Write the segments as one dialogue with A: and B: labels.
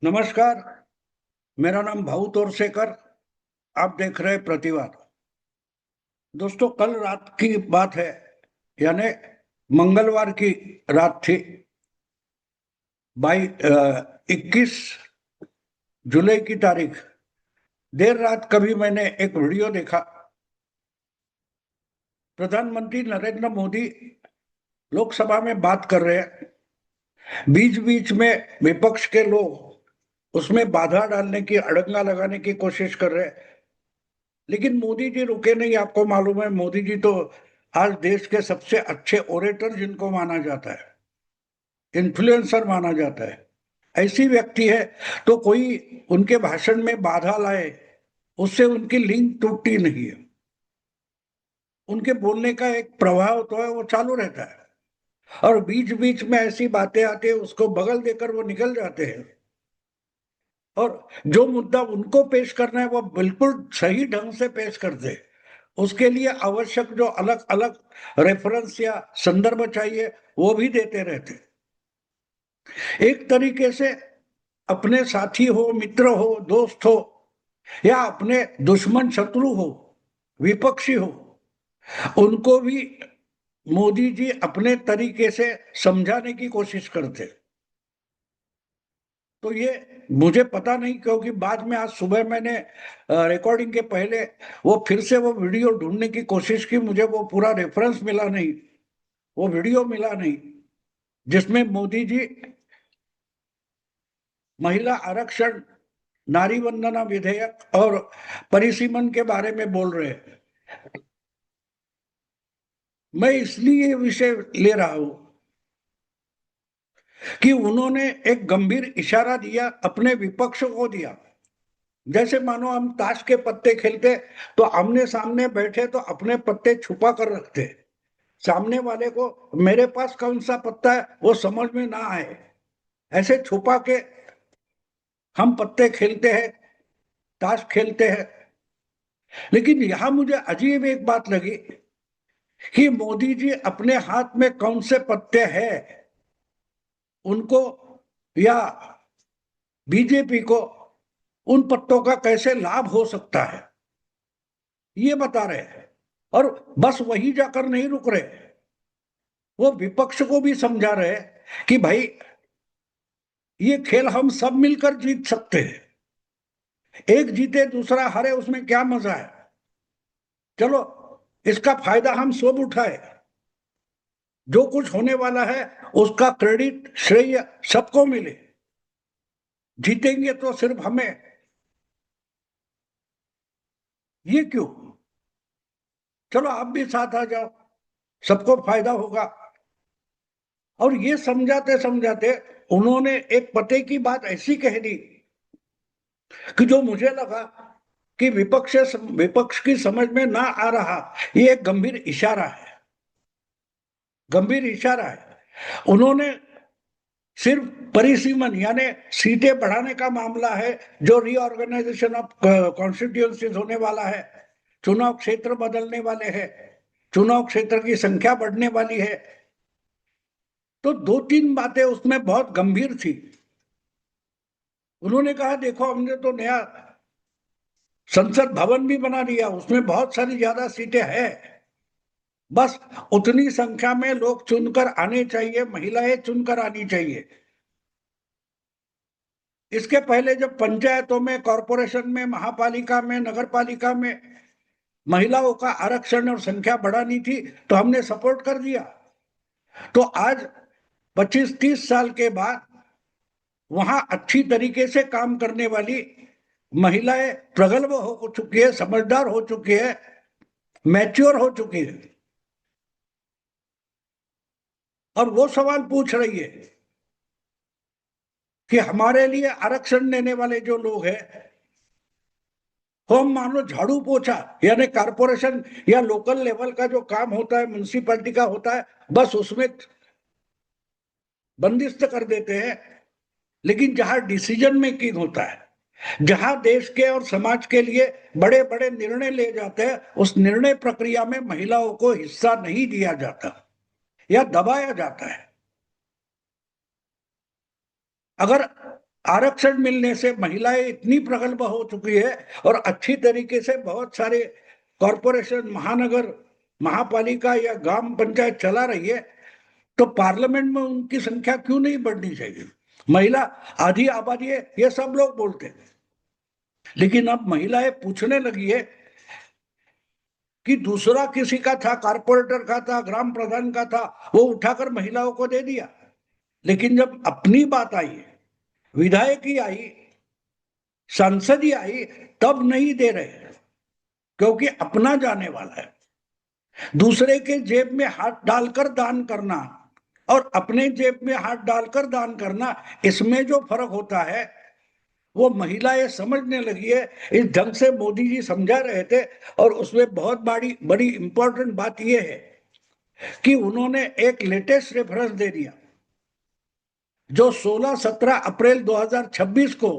A: नमस्कार। मेरा नाम भाऊ तोरसेकर। आप देख रहे हैं प्रतिवाद। दोस्तों, कल रात की बात है, यानी मंगलवार की रात थी। 21 जुलाई की तारीख। देर रात कभी मैंने एक वीडियो देखा। प्रधानमंत्री नरेंद्र मोदी लोकसभा में बात कर रहे हैं। बीच बीच में विपक्ष के लोग उसमें बाधा डालने की, अड़ंगा लगाने की कोशिश कर रहे हैं। लेकिन मोदी जी रुके नहीं। आपको मालूम है, मोदी जी तो आज देश के सबसे अच्छे ओरेटर जिनको माना जाता है, इन्फ्लुएंसर माना जाता है, ऐसी व्यक्ति है। तो कोई उनके भाषण में बाधा लाए, उससे उनकी लिंक टूटती नहीं है। उनके बोलने का एक प्रभाव तो है, वो चालू रहता है। और बीच बीच में ऐसी बातें आती है, उसको बगल देकर वो निकल जाते हैं। और जो मुद्दा उनको पेश करना है वो बिल्कुल सही ढंग से पेश करते हैं। उसके लिए आवश्यक जो अलग अलग रेफरेंस या संदर्भ चाहिए वो भी देते रहते। एक तरीके से अपने साथी हो, मित्र हो, दोस्त हो, या अपने दुश्मन शत्रु हो, विपक्षी हो, उनको भी मोदी जी अपने तरीके से समझाने की कोशिश करते। तो ये मुझे पता नहीं, क्योंकि बाद में आज सुबह मैंने रिकॉर्डिंग के पहले वो फिर से वो वीडियो ढूंढने की कोशिश की। मुझे वो पूरा रेफरेंस मिला नहीं, वो वीडियो मिला नहीं जिसमें मोदी जी महिला आरक्षण, नारी वंदना विधेयक और परिसीमन के बारे में बोल रहे हैं। मैं इसलिए ये विषय ले रहा हूं कि उन्होंने एक गंभीर इशारा दिया, अपने विपक्ष को दिया। जैसे मानो हम ताश के पत्ते खेलते, तो आमने सामने बैठे तो अपने पत्ते छुपा कर रखते, सामने वाले को मेरे पास कौन सा पत्ता है वो समझ में ना आए, ऐसे छुपा के हम पत्ते खेलते हैं, ताश खेलते हैं। लेकिन यहां मुझे अजीब एक बात लगी कि मोदी जी अपने हाथ में कौन से पत्ते हैं उनको, या बीजेपी को उन पत्तों का कैसे लाभ हो सकता है, ये बता रहे हैं। और बस वही जाकर नहीं रुक रहे, वो विपक्ष को भी समझा रहे कि भाई ये खेल हम सब मिलकर जीत सकते हैं। एक जीते दूसरा हारे, उसमें क्या मजा है। चलो, इसका फायदा हम सब उठाए। जो कुछ होने वाला है उसका क्रेडिट, श्रेय सबको मिले। जीतेंगे तो सिर्फ हमें, ये क्यों। चलो आप भी साथ आ जाओ, सबको फायदा होगा। और ये समझाते समझाते उन्होंने एक पते की बात ऐसी कह दी कि जो मुझे लगा कि विपक्ष की समझ में ना आ रहा। ये एक गंभीर इशारा है, गंभीर इशारा है। उन्होंने सिर्फ परिसीमन यानी सीटें बढ़ाने का मामला है, जो रीऑर्गेनाइजेशन ऑफ कॉन्स्टिट्यूएंसीज होने वाला है, चुनाव क्षेत्र बदलने वाले हैं, चुनाव क्षेत्र की संख्या बढ़ने वाली है। तो दो तीन बातें उसमें बहुत गंभीर थी। उन्होंने कहा देखो, हमने तो नया संसद भवन भी बना दिया, उसमें बहुत सारी ज्यादा सीटें हैं। बस उतनी संख्या में लोग चुनकर आने चाहिए, महिलाएं चुनकर आनी चाहिए। इसके पहले जब पंचायतों में, कॉरपोरेशन में, महापालिका में, नगर पालिका में महिलाओं का आरक्षण और संख्या बढ़ानी थी तो हमने सपोर्ट कर दिया। तो आज 25-30 साल के बाद वहां अच्छी तरीके से काम करने वाली महिलाएं प्रगल्भ हो चुकी है, समझदार हो चुकी है, मैच्योर हो चुकी है। और वो सवाल पूछ रही है कि हमारे लिए आरक्षण देने वाले जो लोग हैं, हम मान लो झाड़ू पोछा यानी कारपोरेशन या लोकल लेवल का जो काम होता है, म्यूनिसिपैलिटी का होता है, बस उसमें बंदिस्त कर देते हैं। लेकिन जहां डिसीजन मेकिंग होता है, जहां देश के और समाज के लिए बड़े बड़े निर्णय ले जाते हैं, उस निर्णय प्रक्रिया में महिलाओं को हिस्सा नहीं दिया जाता या दबाया जाता है। अगर आरक्षण मिलने से महिलाएं इतनी प्रगल्भ हो चुकी है और अच्छी तरीके से बहुत सारे कॉरपोरेशन, महानगर, महापालिका या ग्राम पंचायत चला रही है, तो पार्लियामेंट में उनकी संख्या क्यों नहीं बढ़नी चाहिए? महिला आधी आबादी है, ये सब लोग बोलते हैं, लेकिन अब महिलाएं पूछने लगी है कि दूसरा किसी का था, कारपोरेटर का था, ग्राम प्रधान का था, वो उठाकर महिलाओं को दे दिया। लेकिन जब अपनी बात आई, विधायक ही आई, सांसद ही आई, तब नहीं दे रहे, क्योंकि अपना जाने वाला है। दूसरे के जेब में हाथ डालकर दान करना और अपने जेब में हाथ डालकर दान करना, इसमें जो फर्क होता है वो महिलाएं समझने लगी है। इस ढंग से मोदी जी समझा रहे थे, और उसमें बहुत बड़ी बड़ी इंपॉर्टेंट बात यह है कि उन्होंने एक लेटेस्ट रेफरेंस दे दिया, जो 16-17 अप्रैल 2026 को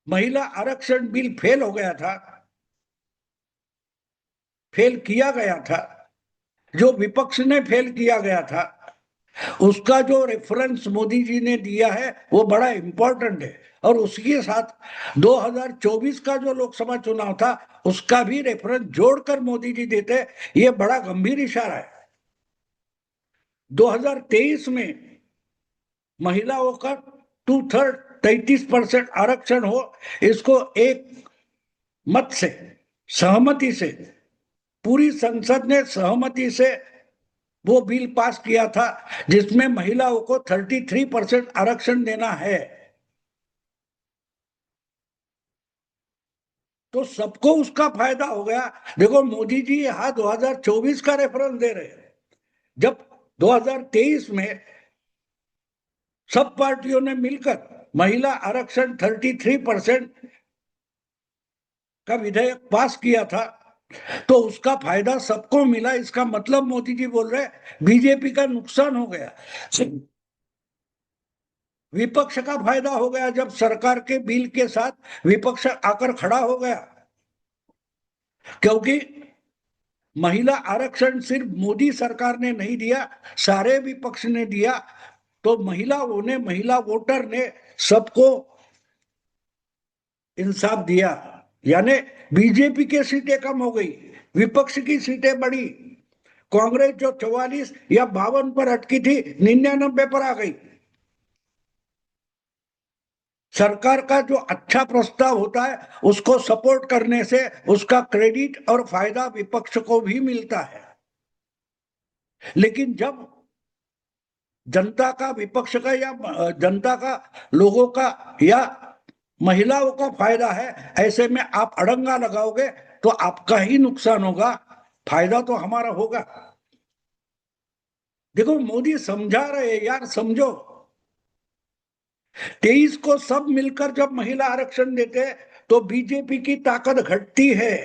A: महिला आरक्षण बिल फेल हो गया था, फेल किया गया था, जो विपक्ष ने फेल किया गया था, उसका जो रेफरेंस मोदी जी ने दिया है वो बड़ा इंपॉर्टेंट है। और उसके साथ 2024 का जो लोकसभा चुनाव था उसका भी रेफरेंस जोड़कर मोदी जी देते, ये बड़ा गंभीर इशारा है। 2023 में महिलाओं का 2/3 33% आरक्षण हो, इसको एक मत से, सहमति से, पूरी संसद ने सहमति से वो बिल पास किया था, जिसमें महिलाओं को 33% आरक्षण देना है। तो सबको उसका फायदा हो गया। देखो मोदी जी यहाँ 2024 का रेफरेंस दे रहे हैं, जब 2023 में सब पार्टियों ने मिलकर महिला आरक्षण 33% का विधेयक पास किया था, तो उसका फायदा सबको मिला। इसका मतलब मोदी जी बोल रहे हैं बीजेपी का नुकसान हो गया, विपक्ष का फायदा हो गया। जब सरकार के बिल के साथ विपक्ष आकर खड़ा हो गया, क्योंकि महिला आरक्षण सिर्फ मोदी सरकार ने नहीं दिया, सारे विपक्ष ने दिया, तो महिलाओं ने, महिला वोटर ने सबको इंसाफ दिया। यानी बीजेपी की सीटें कम हो गई, विपक्ष की सीटें बढ़ी। कांग्रेस जो 44 या 52 पर अटकी थी, 99 पर आ गई। सरकार का जो अच्छा प्रस्ताव होता है उसको सपोर्ट करने से उसका क्रेडिट और फायदा विपक्ष को भी मिलता है। लेकिन जब जनता का, विपक्ष का, या जनता का, लोगों का या महिलाओं का फायदा है, ऐसे में आप अड़ंगा लगाओगे तो आपका ही नुकसान होगा, फायदा तो हमारा होगा। देखो मोदी समझा रहे हैं, यार समझो। 23 को सब मिलकर जब महिला आरक्षण देते हैं तो बीजेपी की ताकत घटती है,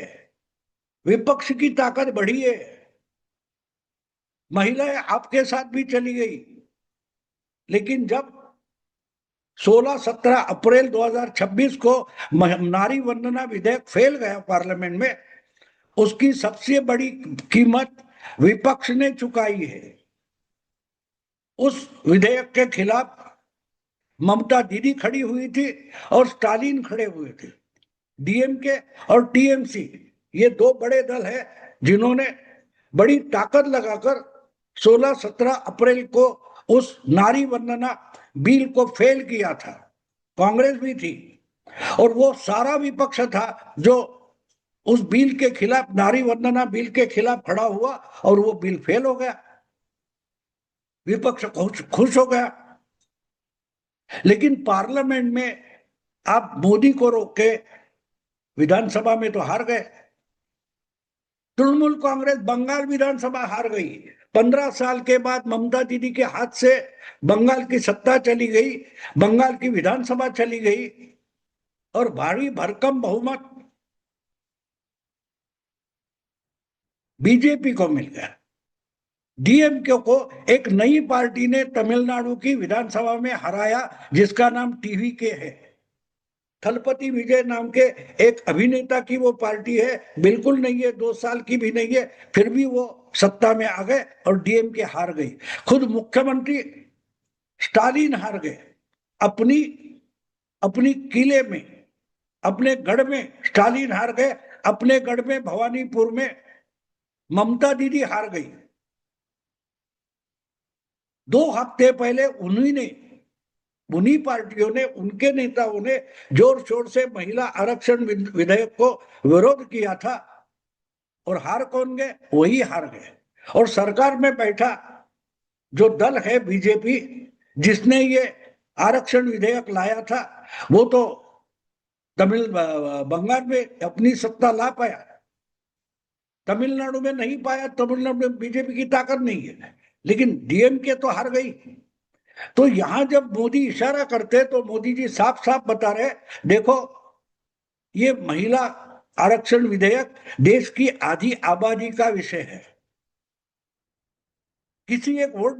A: विपक्ष की ताकत बढ़ी है, महिलाएं आपके साथ भी चली गई। लेकिन जब 16-17 अप्रैल 2026 को नारी वंदना विधेयक फेल गया पार्लियामेंट में, उसकी सबसे बड़ी कीमत विपक्ष ने चुकाई है। उस विधेयक के खिलाफ ममता दीदी खड़ी हुई थी और स्टालिन खड़े हुए थे। डीएमके और टीएमसी, ये दो बड़े दल हैं जिन्होंने बड़ी ताकत लगाकर 16-17 अप्रैल को उस नारी वंदना बिल को फेल किया था। कांग्रेस भी थी और वो सारा विपक्ष था जो उस बिल के खिलाफ, नारी वंदना बिल के खिलाफ खड़ा हुआ, और वो बिल फेल हो गया, विपक्ष खुश हो गया। लेकिन पार्लियामेंट में आप मोदी को रोक के विधानसभा में तो हार गए। तृणमूल कांग्रेस बंगाल विधानसभा हार गई। 15 साल के बाद ममता दीदी के हाथ से बंगाल की सत्ता चली गई, बंगाल की विधानसभा चली गई, और भारी भरकम बहुमत बीजेपी को मिल गया। डीएमके को एक नई पार्टी ने तमिलनाडु की विधानसभा में हराया, जिसका नाम टीवीके है। थलपति विजय नाम के एक अभिनेता की वो पार्टी है, बिल्कुल नहीं है, 2 साल की भी नहीं है, फिर भी वो सत्ता में आ गए और डीएमके हार गई। खुद मुख्यमंत्री स्टालिन हार गए। अपनी अपनी किले में, अपने गढ़ में स्टालिन हार गए, अपने गढ़ में भवानीपुर में ममता दीदी हार गई। 2 हफ्ते पहले उन्हीं पार्टियों ने, उनके नेताओं ने जोर शोर से महिला आरक्षण विधेयक को विरोध किया था, और हार कौन गए? वही हार गए। और सरकार में बैठा जो दल है बीजेपी, जिसने ये आरक्षण विधेयक लाया था, वो तो बंगाल में अपनी सत्ता ला पाया, तमिलनाडु में नहीं पाया। तमिलनाडु में बीजेपी की ताकत नहीं है, लेकिन डीएमके तो हार गई। तो यहां जब मोदी इशारा करते तो मोदी जी साफ साफ बता रहे, देखो ये महिला आरक्षण विधेयक देश की आधी आबादी का विषय है, किसी एक वोट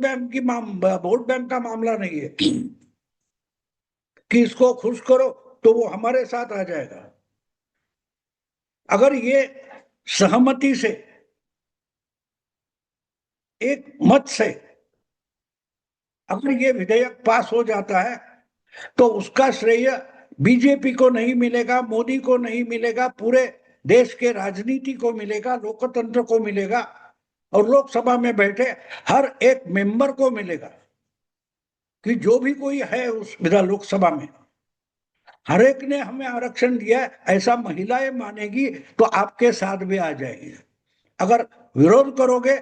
A: बैंक का मामला नहीं है कि इसको खुश करो तो वो हमारे साथ आ जाएगा। अगर ये सहमति से, एक मत से अगर ये विधेयक पास हो जाता है, तो उसका श्रेय बीजेपी को नहीं मिलेगा, मोदी को नहीं मिलेगा, पूरे देश के राजनीति को मिलेगा, लोकतंत्र को मिलेगा, और लोकसभा में बैठे हर एक मेंबर को मिलेगा कि जो भी कोई है उस विधान लोकसभा में, हर एक ने हमें आरक्षण दिया है, ऐसा महिलाएं मानेगी तो आपके साथ भी आ जाएगी। अगर विरोध करोगे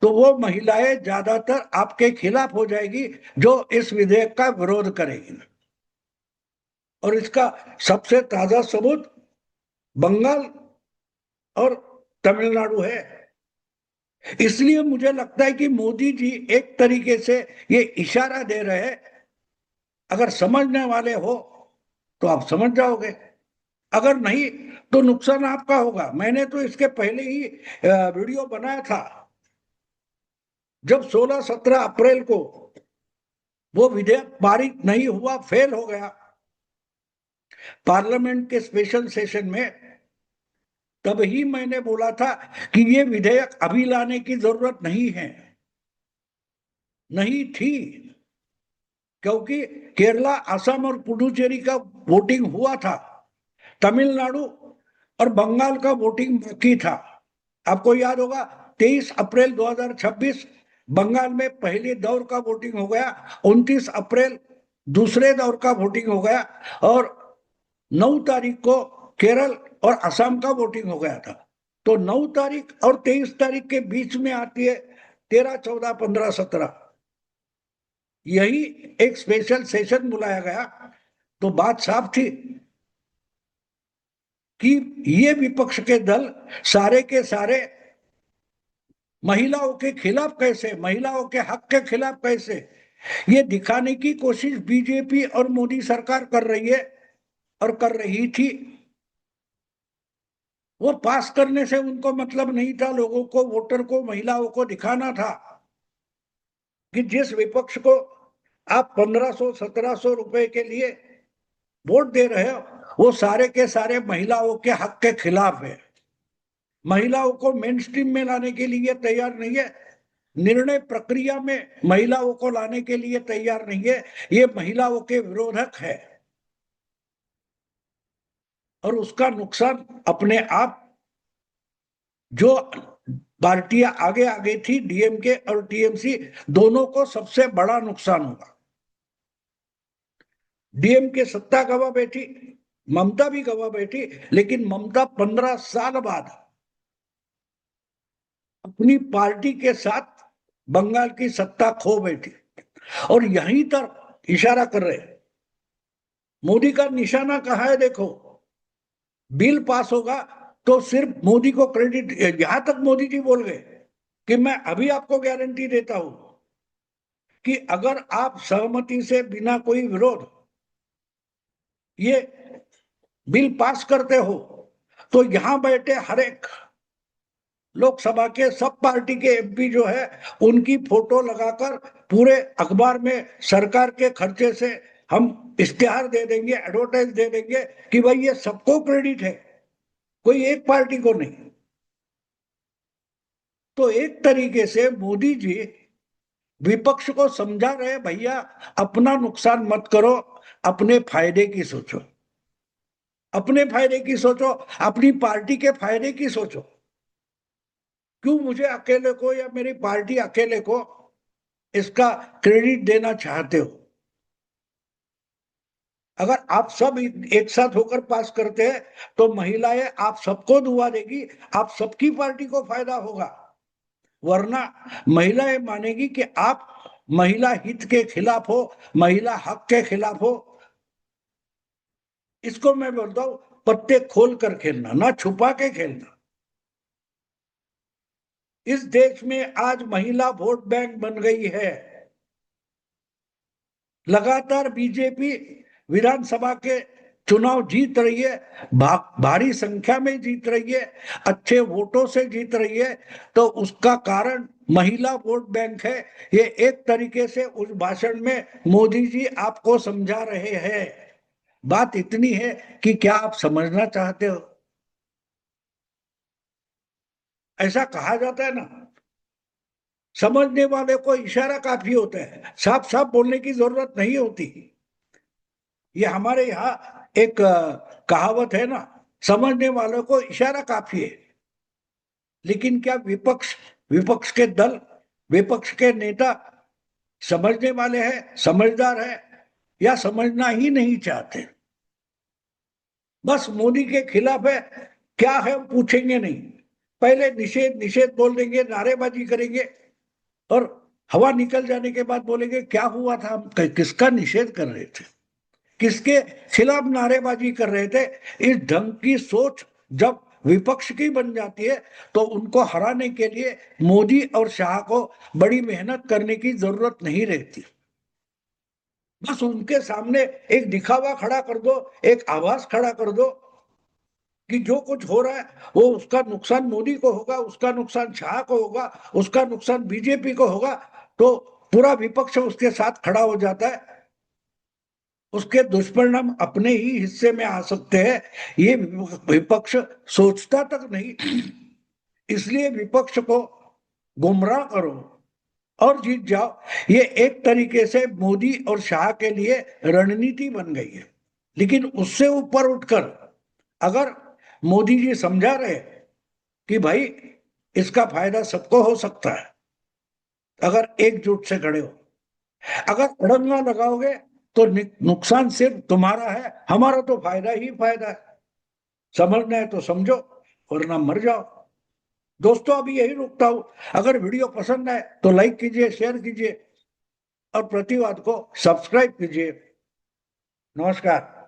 A: तो वो महिलाएं ज्यादातर आपके खिलाफ हो जाएगी जो इस विधेयक का विरोध करेगी। और इसका सबसे ताजा सबूत बंगाल और तमिलनाडु है। इसलिए मुझे लगता है कि मोदी जी एक तरीके से ये इशारा दे रहे हैं, अगर समझने वाले हो तो आप समझ जाओगे, अगर नहीं तो नुकसान आपका होगा। मैंने तो इसके पहले ही वीडियो बनाया था, जब 16-17 अप्रैल को वो विधेयक पारित नहीं हुआ, फेल हो गया पार्लियामेंट के स्पेशल सेशन में, तब ही मैंने बोला था कि ये विधेयक अभी लाने की जरूरत नहीं है, नहीं थी, क्योंकि केरला, असम और पुडुचेरी का वोटिंग हुआ था, तमिलनाडु और बंगाल का वोटिंग बाकी था। आपको याद होगा 23 अप्रैल 2026 बंगाल में पहले दौर का वोटिंग हो गया, 29 अप्रैल दूसरे दौर का वोटिंग हो गया, और 9 तारीख को केरल और असम का वोटिंग हो गया था। तो 9 तारीख और 23 तारीख के बीच में आती है 13, 14, 15, 17, यही एक स्पेशल सेशन बुलाया गया। तो बात साफ थी कि ये विपक्ष के दल सारे के सारे महिलाओं के खिलाफ कैसे, महिलाओं के हक के खिलाफ कैसे, ये दिखाने की कोशिश बीजेपी और मोदी सरकार कर रही है और कर रही थी। वो पास करने से उनको मतलब नहीं था, लोगों को, वोटर को, महिलाओं को दिखाना था कि जिस विपक्ष को आप 1500-1700 रुपए के लिए वोट दे रहे हो, वो सारे के सारे महिलाओं के हक के खिलाफ है, महिलाओं को मेन स्ट्रीम में लाने के लिए तैयार नहीं है, निर्णय प्रक्रिया में महिलाओं को लाने के लिए तैयार नहीं है, ये महिलाओं के विरोधक है। और उसका नुकसान अपने आप, जो पार्टियां आगे आगे थी, डीएमके और टीएमसी, दोनों को सबसे बड़ा नुकसान होगा। डीएमके सत्ता गवा बैठी, ममता भी गवा बैठी, लेकिन ममता 15 साल बाद अपनी पार्टी के साथ बंगाल की सत्ता खो बैठी, और यहीं तक इशारा कर रहे हैं। मोदी का निशाना कहाँ है? देखो, बिल पास होगा तो सिर्फ मोदी को क्रेडिट, यहां तक मोदी जी बोल गए कि मैं अभी आपको गारंटी देता हूं कि अगर आप सहमति से, बिना कोई विरोध, ये बिल पास करते हो, तो यहां बैठे हर एक लोकसभा के सब पार्टी के एमपी जो है, उनकी फोटो लगाकर पूरे अखबार में सरकार के खर्चे से हम इश्तेहार दे देंगे, एडवर्टाइज दे देंगे कि भाई ये सबको क्रेडिट है, कोई एक पार्टी को नहीं। तो एक तरीके से मोदी जी विपक्ष को समझा रहे, भैया अपना नुकसान मत करो, अपने फायदे की सोचो, अपने फायदे की सोचो, अपनी पार्टी के फायदे की सोचो। क्यों मुझे अकेले को या मेरी पार्टी अकेले को इसका क्रेडिट देना चाहते हो? अगर आप सब एक साथ होकर पास करते हैं तो महिलाएं आप सबको दुआ देगी, आप सबकी पार्टी को फायदा होगा। वरना महिलाएं मानेगी कि आप महिला हित के खिलाफ हो, महिला हक के खिलाफ हो। इसको मैं बोलता हूं पत्ते खोल कर खेलना, ना छुपा के खेलना। इस देश में आज महिला वोट बैंक बन गई है। लगातार बीजेपी विधानसभा के चुनाव जीत रही है, भारी संख्या में जीत रही है, अच्छे वोटों से जीत रही है। तो उसका कारण महिला वोट बैंक है। ये एक तरीके से उस भाषण में मोदी जी आपको समझा रहे हैं। बात इतनी है कि क्या आप समझना चाहते हो? ऐसा कहा जाता है ना, समझने वाले को इशारा काफी होता है, साफ साफ बोलने की जरूरत नहीं होती। ये हमारे यहाँ एक कहावत है ना, समझने वालों को इशारा काफी है। लेकिन क्या विपक्ष, विपक्ष के दल, विपक्ष के नेता समझने वाले हैं, समझदार है, या समझना ही नहीं चाहते? बस मोदी के खिलाफ है, क्या है हम पूछेंगे नहीं, पहले निषेध निषेध बोल देंगे, नारेबाजी करेंगे, और हवा निकल जाने के बाद बोलेंगे क्या हुआ था, हम किसका निषेध कर रहे थे, किसके खिलाफ नारेबाजी कर रहे थे। इस ढंग की सोच जब विपक्ष की बन जाती है तो उनको हराने के लिए मोदी और शाह को बड़ी मेहनत करने की जरूरत नहीं रहती। बस उनके सामने एक दिखावा खड़ा कर दो, एक आवाज खड़ा कर दो कि जो कुछ हो रहा है वो उसका नुकसान मोदी को होगा, उसका नुकसान शाह को होगा, उसका नुकसान बीजेपी को होगा। तो पूरा विपक्ष उसके साथ खड़ा हो जाता है। उसके दुष्परिणाम अपने ही हिस्से में आ सकते हैं, ये विपक्ष सोचता तक नहीं। इसलिए विपक्ष को गुमराह करो और जीत जाओ, ये एक तरीके से मोदी और शाह के लिए रणनीति बन गई है। लेकिन उससे ऊपर उठकर अगर मोदी जी समझा रहे कि भाई इसका फायदा सबको हो सकता है अगर एकजुट से खड़े हो, अगर अड़ंगा लगाओगे तो नुकसान सिर्फ तुम्हारा है, हमारा तो फायदा ही फायदा है। समझना है तो समझो, वरना मर जाओ। दोस्तों अभी यही रुकता हूं। अगर वीडियो पसंद आए तो लाइक कीजिए, शेयर कीजिए और प्रतिवाद को सब्सक्राइब कीजिए। नमस्कार।